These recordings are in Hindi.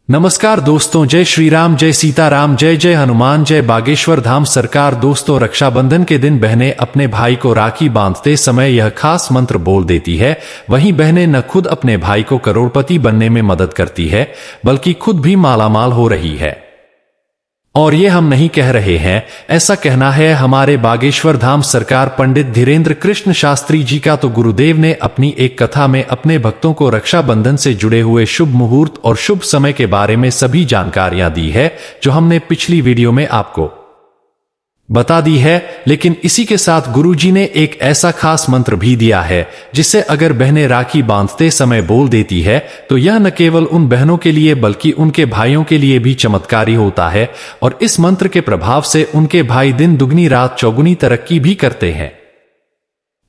नमस्कार दोस्तों, जय श्री राम, जय सीताराम, जय जय हनुमान, जय बागेश्वर धाम सरकार। दोस्तों, रक्षाबंधन के दिन बहनें अपने भाई को राखी बांधते समय यह खास मंत्र बोल देती है। वहीं बहनें न खुद अपने भाई को करोड़पति बनने में मदद करती है, बल्कि खुद भी मालामाल हो रही है। और ये हम नहीं कह रहे हैं, ऐसा कहना है हमारे बागेश्वर धाम सरकार पंडित धीरेन्द्र कृष्ण शास्त्री जी का। तो गुरुदेव ने अपनी एक कथा में अपने भक्तों को रक्षाबंधन से जुड़े हुए शुभ मुहूर्त और शुभ समय के बारे में सभी जानकारियां दी है, जो हमने पिछली वीडियो में आपको बता दी है। लेकिन इसी के साथ गुरुजी ने एक ऐसा खास मंत्र भी दिया है, जिसे अगर बहनें राखी बांधते समय बोल देती है तो यह न केवल उन बहनों के लिए बल्कि उनके भाइयों के लिए भी चमत्कारी होता है। और इस मंत्र के प्रभाव से उनके भाई दिन दुगनी रात चौगुनी तरक्की भी करते हैं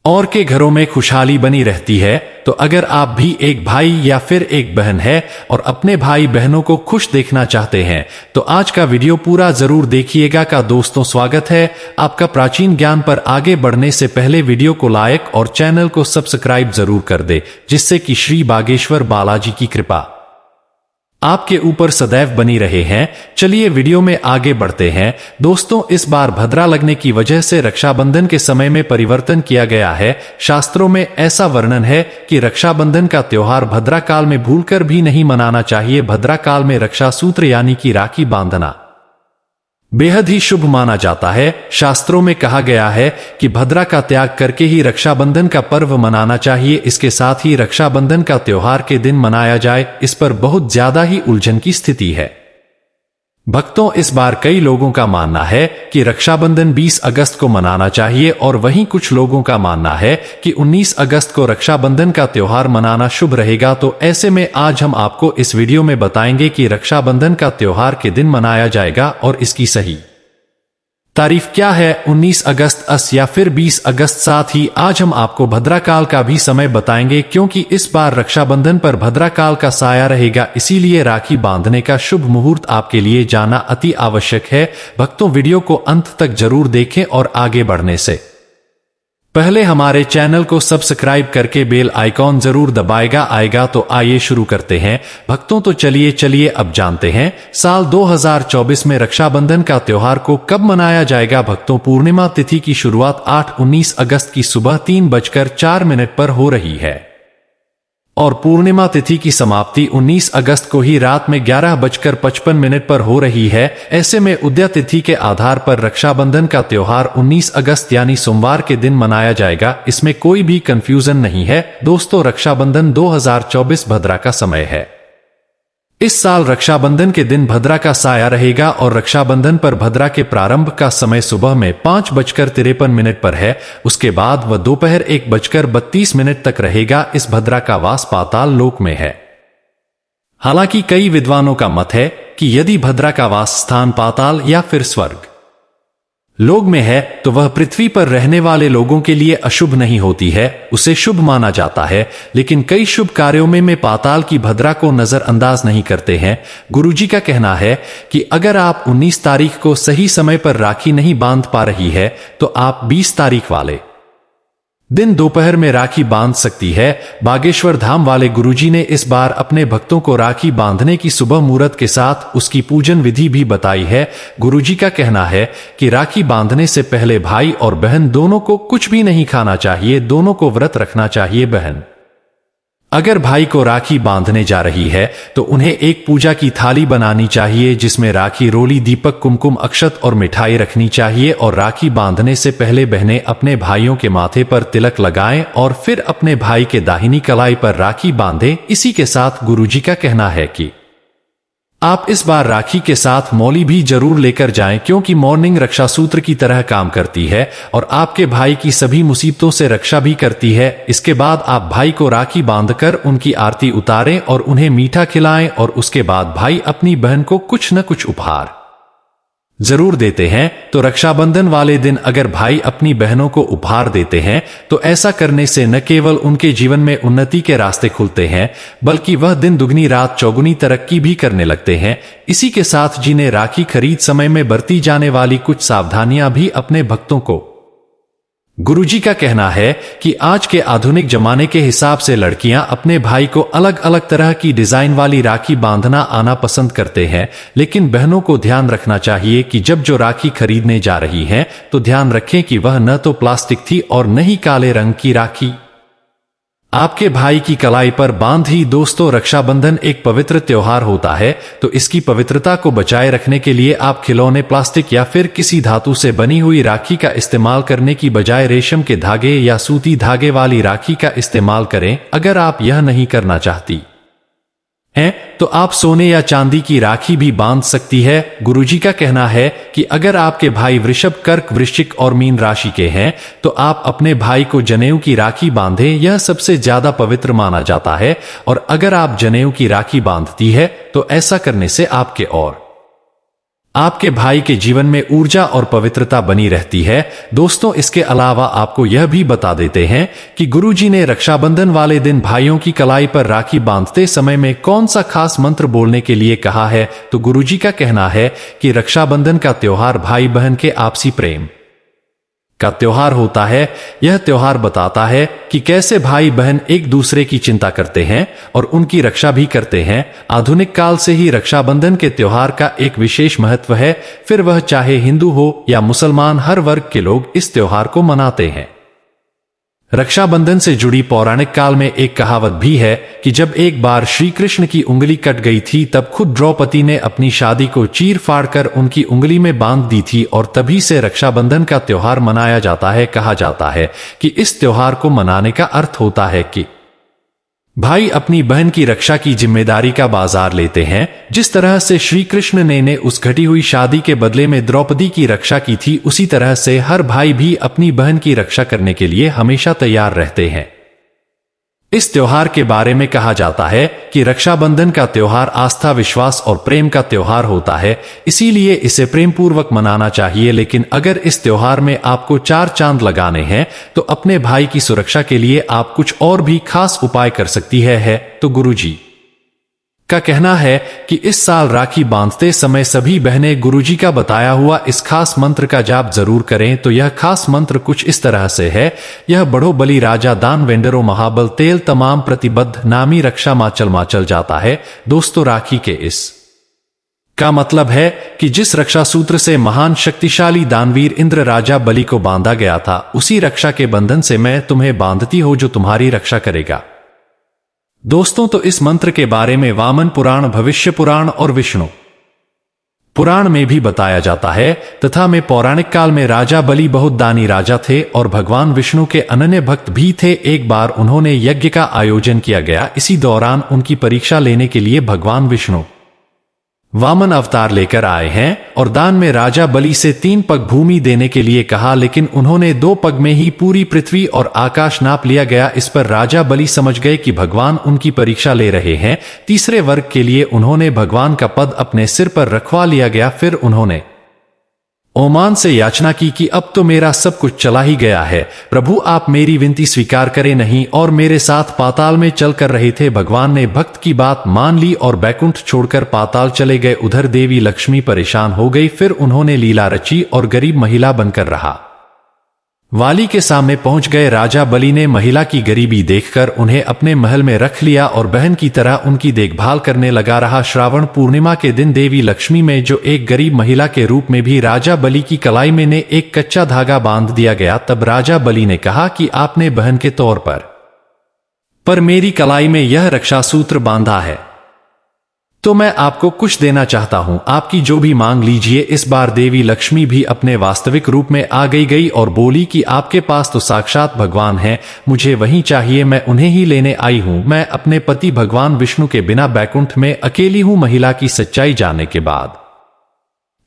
और के घरों में खुशहाली बनी रहती है। तो अगर आप भी एक भाई या फिर एक बहन है और अपने भाई बहनों को खुश देखना चाहते हैं, तो आज का वीडियो पूरा जरूर देखिएगा। का दोस्तों, स्वागत है आपका प्राचीन ज्ञान पर। आगे बढ़ने से पहले वीडियो को लाइक और चैनल को सब्सक्राइब जरूर कर दे, जिससे कि श्री बागेश्वर बालाजी की कृपा आपके ऊपर सदैव बनी रहे हैं। चलिए वीडियो में आगे बढ़ते हैं। दोस्तों, इस बार भद्रा लगने की वजह से रक्षाबंधन के समय में परिवर्तन किया गया है। शास्त्रों में ऐसा वर्णन है कि रक्षाबंधन का त्योहार भद्रा काल में भूलकर भी नहीं मनाना चाहिए। भद्रा काल में रक्षा सूत्र यानी कि राखी बांधना बेहद ही शुभ माना जाता है। शास्त्रों में कहा गया है कि भद्रा का त्याग करके ही रक्षाबंधन का पर्व मनाना चाहिए। इसके साथ ही रक्षाबंधन का त्योहार के दिन मनाया जाए, इस पर बहुत ज्यादा ही उलझन की स्थिति है। भक्तों, इस बार कई लोगों का मानना है कि रक्षाबंधन 20 अगस्त को मनाना चाहिए और वहीं कुछ लोगों का मानना है कि 19 अगस्त को रक्षाबंधन का त्योहार मनाना शुभ रहेगा। तो ऐसे में आज हम आपको इस वीडियो में बताएंगे कि रक्षाबंधन का त्योहार के दिन मनाया जाएगा और इसकी सही तारीख क्या है, 19 अगस्त या फिर 20 अगस्त। साथ ही आज हम आपको भद्रा काल का भी समय बताएंगे, क्योंकि इस बार रक्षाबंधन पर भद्रा काल का साया रहेगा। इसीलिए राखी बांधने का शुभ मुहूर्त आपके लिए जाना अति आवश्यक है। भक्तों, वीडियो को अंत तक जरूर देखें और आगे बढ़ने से पहले हमारे चैनल को सब्सक्राइब करके बेल आइकॉन जरूर दबाएगा आएगा। तो आइए शुरू करते हैं भक्तों। तो चलिए अब जानते हैं साल 2024 में रक्षाबंधन का त्योहार को कब मनाया जाएगा। भक्तों, पूर्णिमा तिथि की शुरुआत 8-19 अगस्त की सुबह 3:04 पर हो रही है और पूर्णिमा तिथि की समाप्ति 19 अगस्त को ही रात में 11:55 पर हो रही है। ऐसे में उदय तिथि के आधार पर रक्षाबंधन का त्योहार 19 अगस्त यानी सोमवार के दिन मनाया जाएगा। इसमें कोई भी कंफ्यूजन नहीं है। दोस्तों, रक्षाबंधन 2024 भद्रा का समय है। इस साल रक्षाबंधन के दिन भद्रा का साया रहेगा और रक्षाबंधन पर भद्रा के प्रारंभ का समय सुबह में 5:53 पर है। उसके बाद वह दोपहर 1:32 तक रहेगा। इस भद्रा का वास पाताल लोक में है। हालांकि कई विद्वानों का मत है कि यदि भद्रा का वास स्थान पाताल या फिर स्वर्ग लोक में है तो वह पृथ्वी पर रहने वाले लोगों के लिए अशुभ नहीं होती है, उसे शुभ माना जाता है। लेकिन कई शुभ कार्यों में पाताल की भद्रा को नजरअंदाज नहीं करते हैं। गुरुजी का कहना है कि अगर आप 19 तारीख को सही समय पर राखी नहीं बांध पा रही है तो आप 20 तारीख वाले दिन दोपहर में राखी बांध सकती है। बागेश्वर धाम वाले गुरुजी ने इस बार अपने भक्तों को राखी बांधने की सुबह मुहूर्त के साथ उसकी पूजन विधि भी बताई है। गुरुजी का कहना है कि राखी बांधने से पहले भाई और बहन दोनों को कुछ भी नहीं खाना चाहिए, दोनों को व्रत रखना चाहिए। बहन अगर भाई को राखी बांधने जा रही है तो उन्हें एक पूजा की थाली बनानी चाहिए, जिसमें राखी, रोली, दीपक, कुमकुम, अक्षत और मिठाई रखनी चाहिए। और राखी बांधने से पहले बहनें अपने भाइयों के माथे पर तिलक लगाएं और फिर अपने भाई के दाहिनी कलाई पर राखी बांधें। इसी के साथ गुरुजी का कहना है कि आप इस बार राखी के साथ मौली भी जरूर लेकर जाएं, क्योंकि मॉर्निंग रक्षा सूत्र की तरह काम करती है और आपके भाई की सभी मुसीबतों से रक्षा भी करती है। इसके बाद आप भाई को राखी बांधकर उनकी आरती उतारें और उन्हें मीठा खिलाएं और उसके बाद भाई अपनी बहन को कुछ न कुछ उपहार जरूर देते हैं। तो रक्षाबंधन वाले दिन अगर भाई अपनी बहनों को उपहार देते हैं तो ऐसा करने से न केवल उनके जीवन में उन्नति के रास्ते खुलते हैं, बल्कि वह दिन दुगनी रात चौगुनी तरक्की भी करने लगते हैं। इसी के साथ जिन्हें राखी खरीद समय में बरती जाने वाली कुछ सावधानियां भी अपने भक्तों को गुरुजी का कहना है कि आज के आधुनिक जमाने के हिसाब से लड़कियां अपने भाई को अलग अलग तरह की डिजाइन वाली राखी बांधना आना पसंद करते हैं, लेकिन बहनों को ध्यान रखना चाहिए कि जब जो राखी खरीदने जा रही हैं तो ध्यान रखें कि वह न तो प्लास्टिक थी और न ही काले रंग की राखी आपके भाई की कलाई पर बांधी। दोस्तों, रक्षाबंधन एक पवित्र त्योहार होता है, तो इसकी पवित्रता को बचाए रखने के लिए आप खिलौने, प्लास्टिक या फिर किसी धातु से बनी हुई राखी का इस्तेमाल करने की बजाय रेशम के धागे या सूती धागे वाली राखी का इस्तेमाल करें। अगर आप यह नहीं करना चाहती हैं तो आप सोने या चांदी की राखी भी बांध सकती है। गुरुजी का कहना है कि अगर आपके भाई वृषभ, कर्क, वृश्चिक और मीन राशि के हैं तो आप अपने भाई को जनेऊ की राखी बांधें, यह सबसे ज्यादा पवित्र माना जाता है। और अगर आप जनेऊ की राखी बांधती है तो ऐसा करने से आपके और आपके भाई के जीवन में ऊर्जा और पवित्रता बनी रहती है। दोस्तों, इसके अलावा आपको यह भी बता देते हैं कि गुरुजी ने रक्षाबंधन वाले दिन भाइयों की कलाई पर राखी बांधते समय में कौन सा खास मंत्र बोलने के लिए कहा है। तो गुरुजी का कहना है कि रक्षाबंधन का त्योहार भाई बहन के आपसी प्रेम का त्योहार होता है। यह त्योहार बताता है कि कैसे भाई बहन एक दूसरे की चिंता करते हैं और उनकी रक्षा भी करते हैं। आधुनिक काल से ही रक्षाबंधन के त्योहार का एक विशेष महत्व है, फिर वह चाहे हिंदू हो या मुसलमान, हर वर्ग के लोग इस त्योहार को मनाते हैं। रक्षाबंधन से जुड़ी पौराणिक काल में एक कहावत भी है कि जब एक बार श्री कृष्ण की उंगली कट गई थी तब खुद द्रौपदी ने अपनी शादी को चीर फाड़ कर उनकी उंगली में बांध दी थी, और तभी से रक्षाबंधन का त्योहार मनाया जाता है। कहा जाता है कि इस त्योहार को मनाने का अर्थ होता है कि भाई अपनी बहन की रक्षा की जिम्मेदारी का बाजार लेते हैं। जिस तरह से श्री कृष्ण ने उस घटी हुई शादी के बदले में द्रौपदी की रक्षा की थी, उसी तरह से हर भाई भी अपनी बहन की रक्षा करने के लिए हमेशा तैयार रहते हैं। इस त्योहार के बारे में कहा जाता है कि रक्षाबंधन का त्योहार आस्था, विश्वास और प्रेम का त्योहार होता है, इसीलिए इसे प्रेम पूर्वक मनाना चाहिए। लेकिन अगर इस त्योहार में आपको 4 चांद लगाने हैं तो अपने भाई की सुरक्षा के लिए आप कुछ और भी खास उपाय कर सकती है। तो गुरुजी का कहना है कि इस साल राखी बांधते समय सभी बहनें गुरुजी का बताया हुआ इस खास मंत्र का जाप जरूर करें। तो यह खास मंत्र कुछ इस तरह से है। यह बढ़ो बलि राजा दान वेंडरो महाबल तेल तमाम प्रतिबद्ध नामी रक्षा माचल जाता है। दोस्तों, राखी के इस का मतलब है कि जिस रक्षा सूत्र से महान शक्तिशाली दानवीर इंद्र राजा बलि को बांधा गया था, उसी रक्षा के बंधन से मैं तुम्हें बांधती हूं जो तुम्हारी रक्षा करेगा। दोस्तों, तो इस मंत्र के बारे में वामन पुराण, भविष्य पुराण और विष्णु पुराण में भी बताया जाता है। तथा में पौराणिक काल में राजा बलि बहुत दानी राजा थे और भगवान विष्णु के अनन्य भक्त भी थे। एक बार उन्होंने यज्ञ का आयोजन किया गया। इसी दौरान उनकी परीक्षा लेने के लिए भगवान विष्णु वामन अवतार लेकर आए हैं और दान में राजा बलि से 3 पग भूमि देने के लिए कहा, लेकिन उन्होंने 2 पग में ही पूरी पृथ्वी और आकाश नाप लिया गया। इस पर राजा बलि समझ गए कि भगवान उनकी परीक्षा ले रहे हैं। तीसरे वर्ग के लिए उन्होंने भगवान का पद अपने सिर पर रखवा लिया गया। फिर उन्होंने ओमान से याचना की कि अब तो मेरा सब कुछ चला ही गया है, प्रभु आप मेरी विनती स्वीकार करें नहीं, और मेरे साथ पाताल में चल कर रहे थे। भगवान ने भक्त की बात मान ली और बैकुंठ छोड़कर पाताल चले गए। उधर देवी लक्ष्मी परेशान हो गई। फिर उन्होंने लीला रची और गरीब महिला बनकर रहा वाली के सामने पहुंच गए। राजा बलि ने महिला की गरीबी देखकर उन्हें अपने महल में रख लिया और बहन की तरह उनकी देखभाल करने लगा रहा। श्रावण पूर्णिमा के दिन देवी लक्ष्मी में जो एक गरीब महिला के रूप में भी राजा बलि की कलाई में ने एक कच्चा धागा बांध दिया गया। तब राजा बलि ने कहा कि आपने बहन के तौर पर मेरी कलाई में यह रक्षा सूत्र बांधा है, तो मैं आपको कुछ देना चाहता हूं, आपकी जो भी मांग लीजिए। इस बार देवी लक्ष्मी भी अपने वास्तविक रूप में आ गई और बोली कि आपके पास तो साक्षात भगवान हैं, मुझे वही चाहिए, मैं उन्हें ही लेने आई हूं। मैं अपने पति भगवान विष्णु के बिना बैकुंठ में अकेली हूं। महिला की सच्चाई जानने के बाद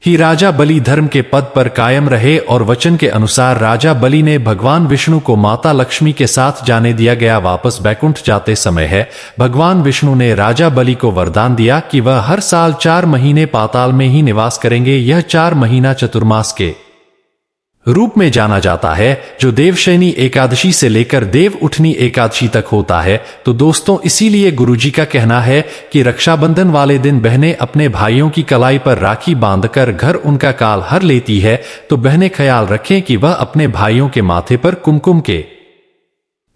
ही राजा बलि धर्म के पद पर कायम रहे और वचन के अनुसार राजा बलि ने भगवान विष्णु को माता लक्ष्मी के साथ जाने दिया गया। वापस बैकुंठ जाते समय है भगवान विष्णु ने राजा बलि को वरदान दिया कि वह हर साल 4 महीने पाताल में ही निवास करेंगे। यह 4 महीना चतुर्मास के रूप में जाना जाता है, जो देवशयनी एकादशी से लेकर देव उठनी एकादशी तक होता है। तो दोस्तों, इसीलिए गुरुजी का कहना है कि रक्षाबंधन वाले दिन बहनें अपने भाइयों की कलाई पर राखी बांधकर घर उनका काल हर लेती है। तो बहनें ख्याल रखें कि वह अपने भाइयों के माथे पर कुमकुम के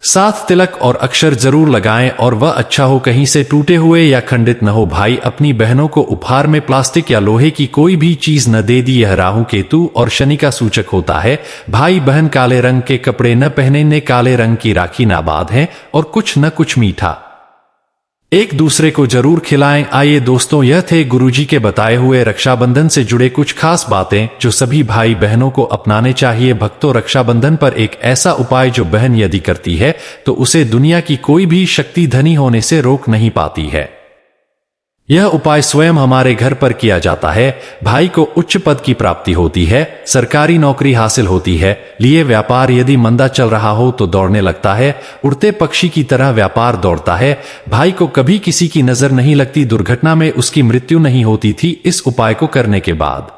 साथ तिलक और अक्षर जरूर लगाएं और वह अच्छा हो, कहीं से टूटे हुए या खंडित न हो। भाई अपनी बहनों को उपहार में प्लास्टिक या लोहे की कोई भी चीज न दे दी, यह राहु केतु और शनि का सूचक होता है। भाई बहन काले रंग के कपड़े न पहने, ने काले रंग की राखी न बांधें और कुछ न कुछ मीठा एक दूसरे को जरूर खिलाएं। आइए दोस्तों, यह थे गुरुजी के बताए हुए रक्षाबंधन से जुड़े कुछ खास बातें जो सभी भाई बहनों को अपनाने चाहिए। भक्तों, रक्षाबंधन पर एक ऐसा उपाय जो बहन यदि करती है तो उसे दुनिया की कोई भी शक्ति धनी होने से रोक नहीं पाती है। यह उपाय स्वयं हमारे घर पर किया जाता है। भाई को उच्च पद की प्राप्ति होती है, सरकारी नौकरी हासिल होती है। लिए व्यापार यदि मंदा चल रहा हो तो दौड़ने लगता है, उड़ते पक्षी की तरह व्यापार दौड़ता है। भाई को कभी किसी की नजर नहीं लगती, दुर्घटना में उसकी मृत्यु नहीं होती थी। इस उपाय को करने के बाद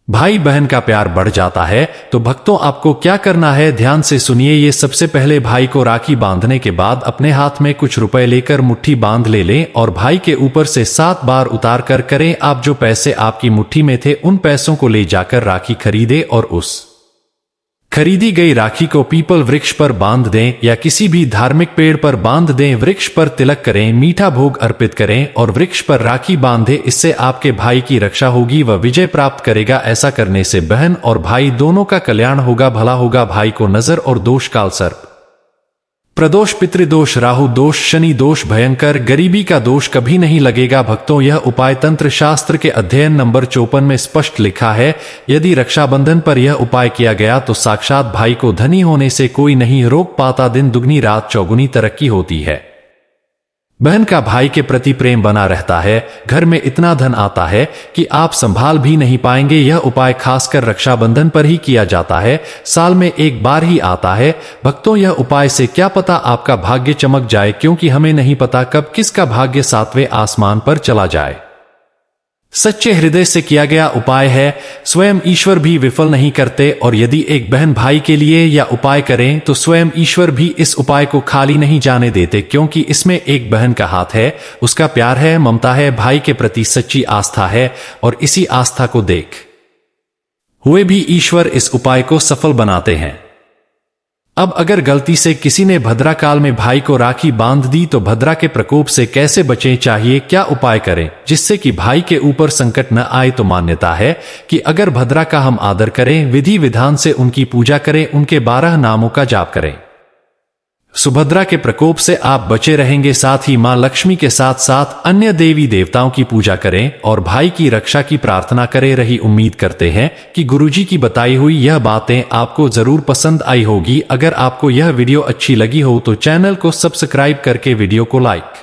भाई बहन का प्यार बढ़ जाता है। तो भक्तों, आपको क्या करना है, ध्यान से सुनिए। ये सबसे पहले भाई को राखी बांधने के बाद अपने हाथ में कुछ रुपए लेकर मुट्ठी बांध ले लें और भाई के ऊपर से 7 बार उतार कर करें। आप जो पैसे आपकी मुट्ठी में थे उन पैसों को ले जाकर राखी खरीदे और उस खरीदी गई राखी को पीपल वृक्ष पर बांध दें या किसी भी धार्मिक पेड़ पर बांध दें। वृक्ष पर तिलक करें, मीठा भोग अर्पित करें और वृक्ष पर राखी बांधें। इससे आपके भाई की रक्षा होगी, वह विजय प्राप्त करेगा। ऐसा करने से बहन और भाई दोनों का कल्याण होगा, भला होगा। भाई को नजर और दोष, काल सर्प प्रदोष, पितृदोष, राहु दोष, शनि दोष, भयंकर गरीबी का दोष कभी नहीं लगेगा। भक्तों, यह उपाय तंत्र शास्त्र के अध्ययन नंबर 54 में स्पष्ट लिखा है। यदि रक्षाबंधन पर यह उपाय किया गया तो साक्षात भाई को धनी होने से कोई नहीं रोक पाता। दिन दुगनी रात चौगुनी तरक्की होती है। बहन का भाई के प्रति प्रेम बना रहता है। घर में इतना धन आता है कि आप संभाल भी नहीं पाएंगे। यह उपाय खासकर रक्षाबंधन पर ही किया जाता है, साल में एक बार ही आता है। भक्तों, यह उपाय से क्या पता आपका भाग्य चमक जाए, क्योंकि हमें नहीं पता कब किसका भाग्य 7वें आसमान पर चला जाए। सच्चे हृदय से किया गया उपाय है, स्वयं ईश्वर भी विफल नहीं करते। और यदि एक बहन भाई के लिए या उपाय करें तो स्वयं ईश्वर भी इस उपाय को खाली नहीं जाने देते, क्योंकि इसमें एक बहन का हाथ है, उसका प्यार है, ममता है, भाई के प्रति सच्ची आस्था है। और इसी आस्था को देख हुए भी ईश्वर इस उपाय को सफल बनाते हैं। अब अगर गलती से किसी ने भद्रा काल में भाई को राखी बांध दी तो भद्रा के प्रकोप से कैसे बचें, चाहिए क्या उपाय करें जिससे कि भाई के ऊपर संकट न आए। तो मान्यता है कि अगर भद्रा का हम आदर करें, विधि विधान से उनकी पूजा करें, उनके 12 नामों का जाप करें, सुभद्रा के प्रकोप से आप बचे रहेंगे। साथ ही मां लक्ष्मी के साथ साथ अन्य देवी देवताओं की पूजा करें और भाई की रक्षा की प्रार्थना करें। रही उम्मीद करते हैं कि गुरुजी की बताई हुई यह बातें आपको जरूर पसंद आई होगी। अगर आपको यह वीडियो अच्छी लगी हो तो चैनल को सब्सक्राइब करके वीडियो को लाइक